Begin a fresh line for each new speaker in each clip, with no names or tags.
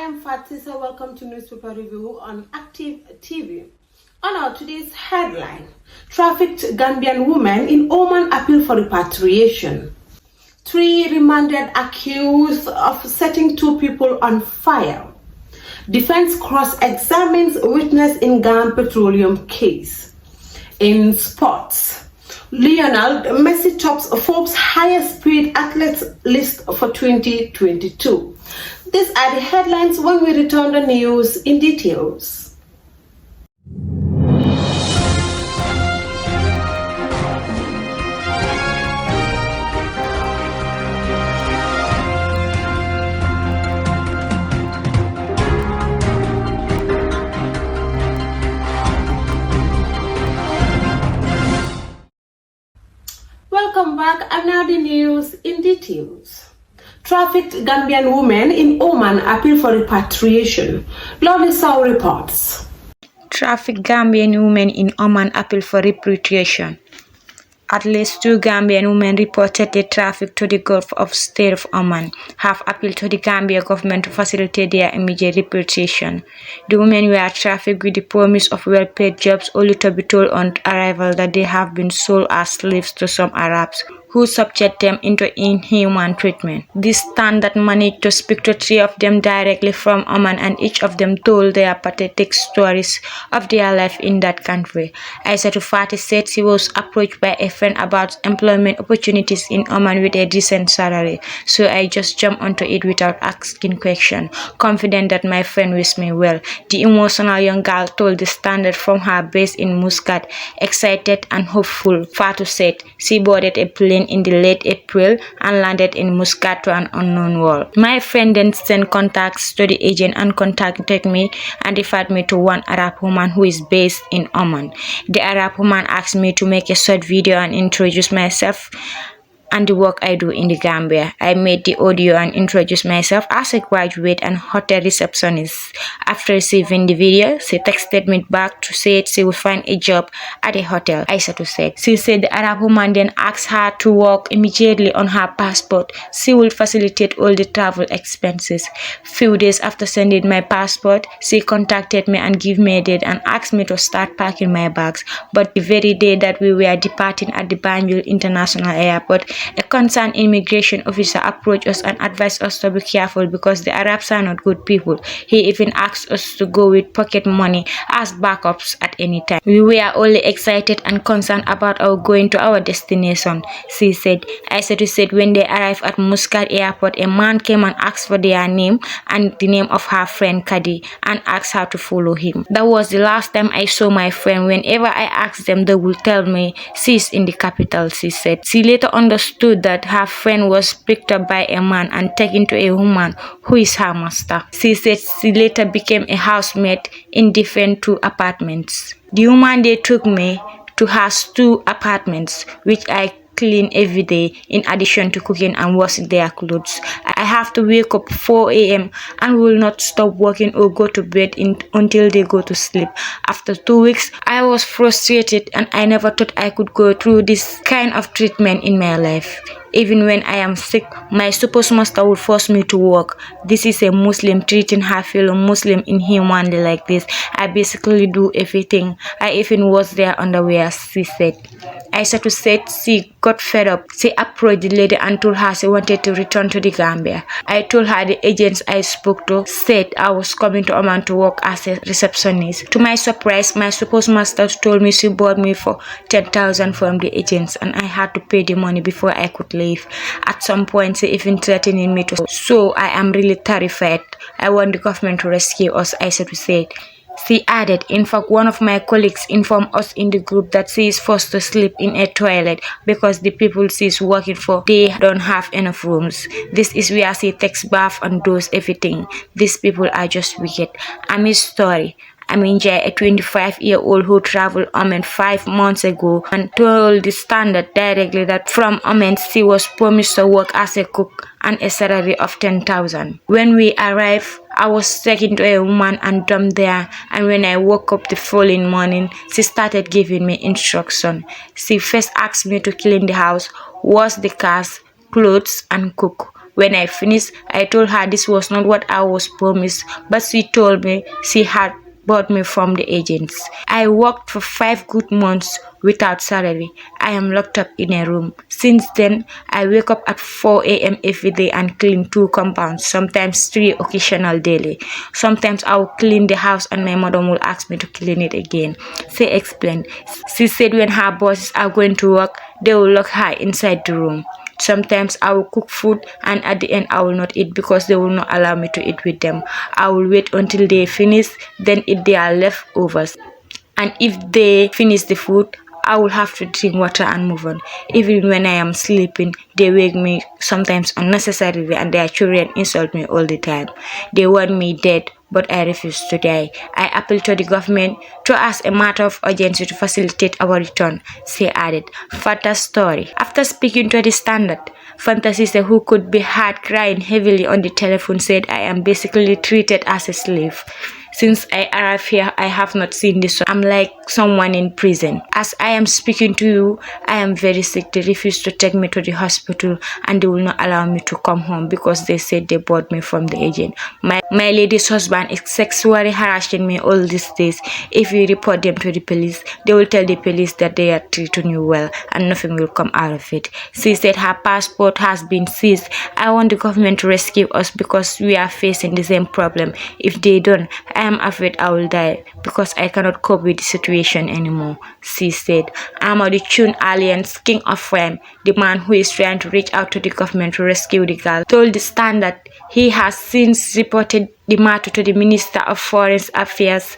I'm Fatisa. Welcome to Newspaper Review on Active TV. On our today's headline, Trafficked Gambian woman in Oman appeal for repatriation. 3 remanded accused of setting 2 people on fire. Defense cross-examines witness in Gambia petroleum case. In sports, Lionel Messi tops Forbes highest paid athletes list for 2022. These are the headlines. When we return the news in details. Welcome back, and now the news in details. Trafficked Gambian women in Oman appeal for repatriation. Lovely Sow reports.
Trafficked Gambian women in Oman appeal for repatriation. At least 2 Gambian women reportedly trafficked to the Gulf of State of Oman have appealed to the Gambia government to facilitate their immediate repatriation. The women were trafficked with the promise of well-paid jobs, only to be told on arrival that they have been sold as slaves to some Arabs, who subject them into inhuman treatment. This standard managed to speak to 3 of them directly from Oman, and each of them told their pathetic stories of their life in that country. Aissatou Fati said she was approached by a friend about employment opportunities in Oman with a decent salary, so I just jumped onto it without asking questions, confident that my friend wished me well. The emotional young girl told the Standard from her base in Muscat. Excited and hopeful, Fatou said she boarded a plane in the late April and landed in Muscat to an unknown world. My friend then sent contacts to the agent and contacted me and referred me to one Arab woman who is based in Oman. The Arab woman asked me to make a short video and introduce myself and the work I do in the Gambia. I made the audio and introduced myself as a graduate and hotel receptionist. After receiving the video, she texted me back to say she would find a job at a hotel, Aissatou said. She said the Arab woman then asked her to work immediately on her passport. She will facilitate all the travel expenses. Few days after sending my passport, she contacted me and gave me a date and asked me to start packing my bags. But the very day that we were departing at the Banjul International Airport, a concerned immigration officer approached us and advised us to be careful because the Arabs are not good people. He even asked us to go with pocket money as backups at any time. We were only excited and concerned about our going to our destination, she said. Aissatou said when they arrived at Muscat Airport, a man came and asked for their name and the name of her friend Kadi and asked her to follow him. That was the last time I saw my friend. Whenever I asked them, they will tell me she's in the capital, she said. She later understood that her friend was picked up by a man and taken to a woman who is her master. She said she later became a housemaid in different 2 apartments. The woman they took me to has 2 apartments, which I clean every day in addition to cooking and washing their clothes. I have to wake up 4 a.m. and will not stop working or go to bed until they go to sleep. After 2 weeks, I was frustrated and I never thought I could go through this kind of treatment in my life. Even when I am sick, my supposed master would force me to work. This is a Muslim treating her fellow Muslim inhumanly like this. I basically do everything. I even wash their underwear, she said. Aissatou said she got fed up. She approached the lady and told her she wanted to return to the Gambia. I told her the agents I spoke to said I was coming to Oman to work as a receptionist. To my surprise, my supposed master told me she bought me for 10,000 from the agents and I had to pay the money before I could leave. At some point, she even threatening me to. So I am really terrified. I want the government to rescue us, Aissatou said. She added, in fact, one of my colleagues informed us in the group that she is forced to sleep in a toilet because the people she is working for, they don't have enough rooms. This is where she takes bath and does everything. These people are just wicked. Ami's story. Aminjai, a 25-year-old who traveled Oman 5 months ago and told the Standard directly that from Oman she was promised to work as a cook and a salary of 10,000. When we arrived, I was taken to a woman and dumped there, and when I woke up the following morning, she started giving me instruction. She first asked me to clean the house, wash the cars, clothes and cook. When I finished, I told her this was not what I was promised, but she told me she had bought me from the agents. I worked for 5 good months without salary. I am locked up in a room. Since then, I wake up at 4 a.m. every day and clean 2 compounds, sometimes 3 occasional daily. Sometimes I will clean the house and my mother will ask me to clean it again. She explained. She said when her bosses are going to work, they will lock her inside the room. Sometimes I will cook food and at the end I will not eat because they will not allow me to eat with them. I will wait until they finish, then eat their leftovers. And if they finish the food, I will have to drink water and move on. Even when I am sleeping, they wake me sometimes unnecessarily and their children insult me all the time. They want me dead, but I refuse to die. I appeal to the government to ask a matter of urgency to facilitate our return, she added. Fata's story. After speaking to the Standard, Fantasisa, who could be heard crying heavily on the telephone, said, I am basically treated as a slave. Since I arrived here, I have not seen this. I'm like someone in prison. As I am speaking to you, I am very sick. They refuse to take me to the hospital and they will not allow me to come home because they said they bought me from the agent. My lady's husband is sexually harassing me all these days. If you report them to the police, they will tell the police that they are treating you well and nothing will come out of it. She said her passport has been seized. I want the government to rescue us because we are facing the same problem. If they don't, I am afraid I will die because I cannot cope with the situation anymore, she said. Amadou Chun Alliance, King of Fame, the man who is trying to reach out to the government to rescue the girl, told the Standard he has since reported the matter to the Minister of Foreign Affairs,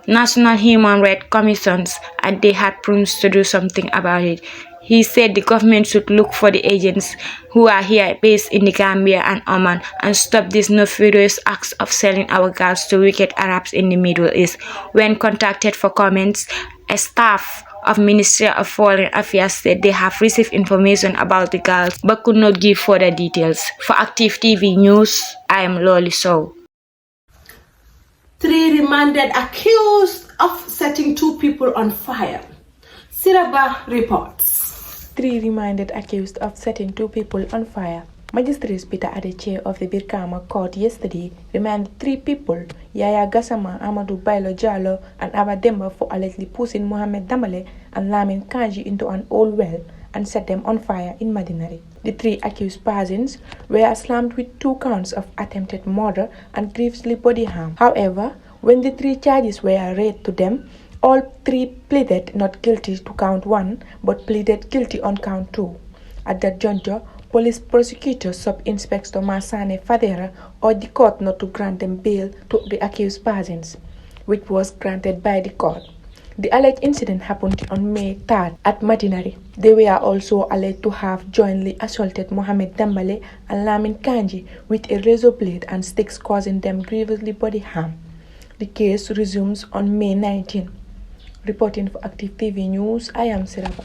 National Human Rights Commissions, and they had promised to do something about it. He said the government should look for the agents who are here based in the Gambia and Oman and stop these nefarious acts of selling our girls to wicked Arabs in the Middle East. When contacted for comments, a staff of Ministry of Foreign Affairs said they have received information about the girls but could not give further details. For Active TV News, I am Loli Sow.
3 remanded accused of setting 2 people on fire. Siraba reports.
3 remanded accused of setting 2 people on fire. Magistrate Peter Adeche of the Birkama court yesterday remanded 3 people, Yaya Gassama, Amadou Bailo Jallo, and Abademba for allegedly pushing Mohamed Damale and Lamin Kanji into an old well and set them on fire in Madinari. The 3 accused persons were slammed with 2 counts of attempted murder and grievously body harm. However, when the 3 charges were read to them, all 3 pleaded not guilty to count 1 but pleaded guilty on count 2. At that juncture, police prosecutor Sub-Inspector Masane Fadera urged the court not to grant them bail to the accused persons, which was granted by the court. The alleged incident happened on May 3rd at Madinari. They were also alleged to have jointly assaulted Mohamed Dambale and Lamin Kanji with a razor blade and sticks, causing them grievously body harm. The case resumes on May 19. Reporting for Active TV News, I am Siraba.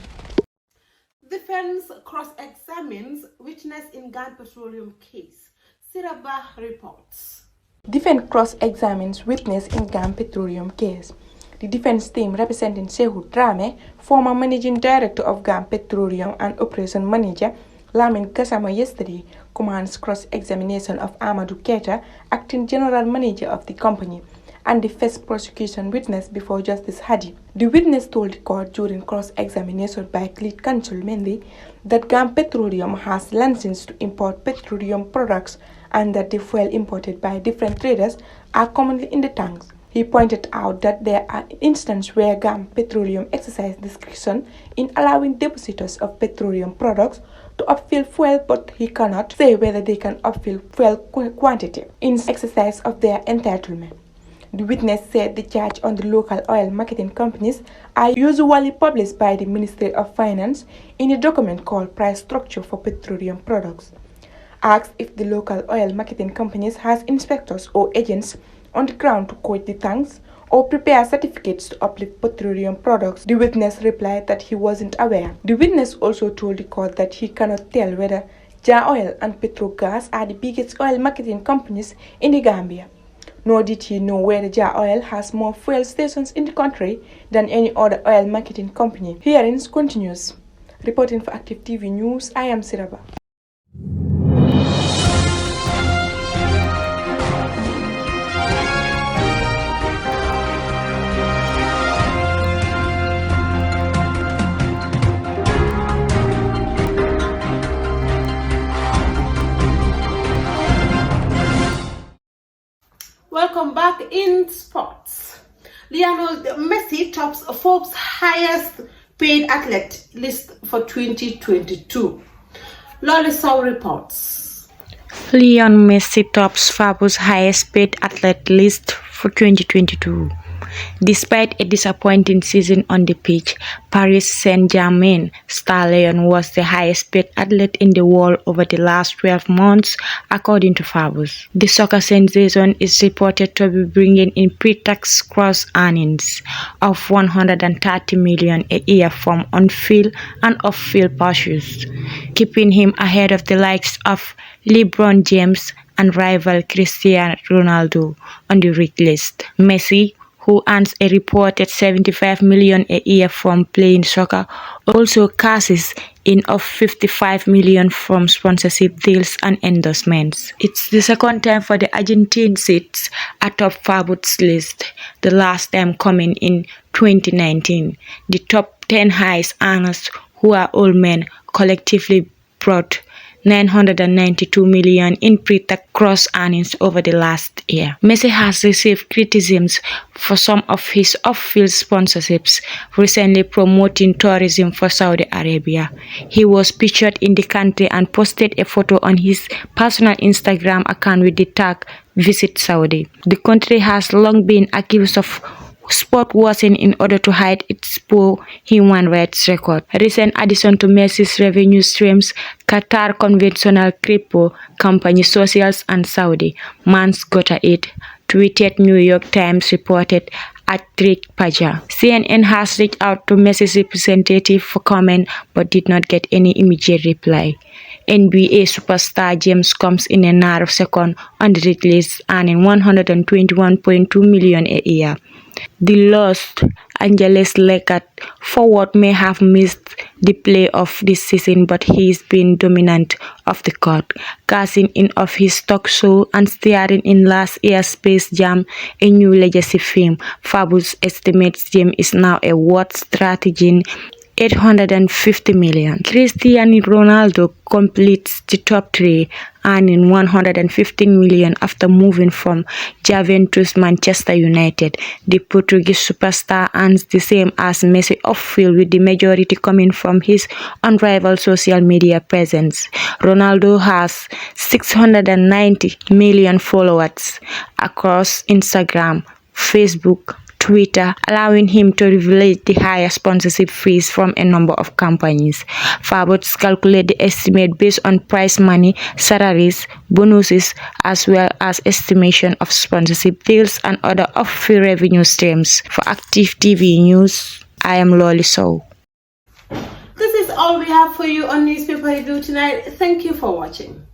Defense cross-examines witness in Ghana petroleum case. Siraba reports.
Defense cross-examines witness in Ghana petroleum case. The defense team representing Sehu Drame, former managing director of Ghana Petroleum and operation manager Lamin Gassama yesterday commands cross-examination of Amadou Keita, acting general manager of the company, and the first prosecution witness before Justice Hadi. The witness told the court during cross-examination by lead counsel mainly that Ghana Petroleum has license to import petroleum products and that the fuel imported by different traders are commonly in the tanks. He pointed out that there are instances where Ghana Petroleum exercise discretion in allowing depositors of petroleum products to upfill fuel, but he cannot say whether they can upfill fuel quantity in exercise of their entitlement. The witness said the charge on the local oil marketing companies are usually published by the Ministry of Finance in a document called Price Structure for Petroleum Products. Asked if the local oil marketing companies has inspectors or agents on the ground to coat the tanks or prepare certificates to uplift petroleum products, the witness replied that he wasn't aware. The witness also told the court that he cannot tell whether Jar Oil and Petrogas are the biggest oil marketing companies in the Gambia. Nor did he know whether Jar Oil has more fuel stations in the country than any other oil marketing company. Hearings continues. Reporting for Active TV News, I am Siraba.
in sports, Lionel Messi tops Forbes' highest paid athlete list for 2022. Lolly Sow reports.
Lionel Messi tops Forbes' highest paid athlete list for 2022. Despite a disappointing season on the pitch, Paris Saint-Germain star Lionel was the highest paid athlete in the world over the last 12 months, according to Forbes. The soccer sensation is reported to be bringing in pre-tax gross earnings of $130 million a year from on-field and off-field pursuits, keeping him ahead of the likes of LeBron James and rival Cristiano Ronaldo on the rich list. Messi, who earns a reported $75 million a year from playing soccer, also cashes in of $55 million from sponsorship deals and endorsements. It's the second time for the Argentine sits atop Forbes' list, the last time coming in 2019. The top 10 highest earners, who are all men, collectively brought $992 million in pre-tax gross earnings over the last year. Messi has received criticisms for some of his off-field sponsorships, recently promoting tourism for Saudi Arabia. He was featured in the country and posted a photo on his personal Instagram account with the tag "Visit Saudi." The country has long been accused of sport washing in order to hide its poor human rights record. A recent addition to Messi's revenue streams, Qatar conventional crypto company Socials and Saudi Man's Gotta Eat, tweeted, New York Times reported at Rick Paja. CNN has reached out to Messi's representative for comment but did not get any immediate reply. NBA superstar James comes in a narrow second on the red list, earning $121.2 million a year. The Los Angeles Lakers forward may have missed the playoff this season, but he's been dominant off the court, cashing in of his talk show and starring in last year's Space Jam, a new legacy film. Forbes estimates James is now a worth strategy $850 million. Cristiano Ronaldo completes the top three, earning $115 million after moving from Juventus Manchester United. The Portuguese superstar earns the same as Messi off-field, with the majority coming from his unrivaled social media presence. Ronaldo has 690 million followers across Instagram, Facebook, Twitter, allowing him to reveal the higher sponsorship fees from a number of companies. Forbes calculate the estimate based on prize money, salaries, bonuses, as well as estimation of sponsorship deals and other off-field revenue streams. For Active TV News, I am Lolly Sow.
This is all we have for you on Newspaper Review tonight. Thank you for watching.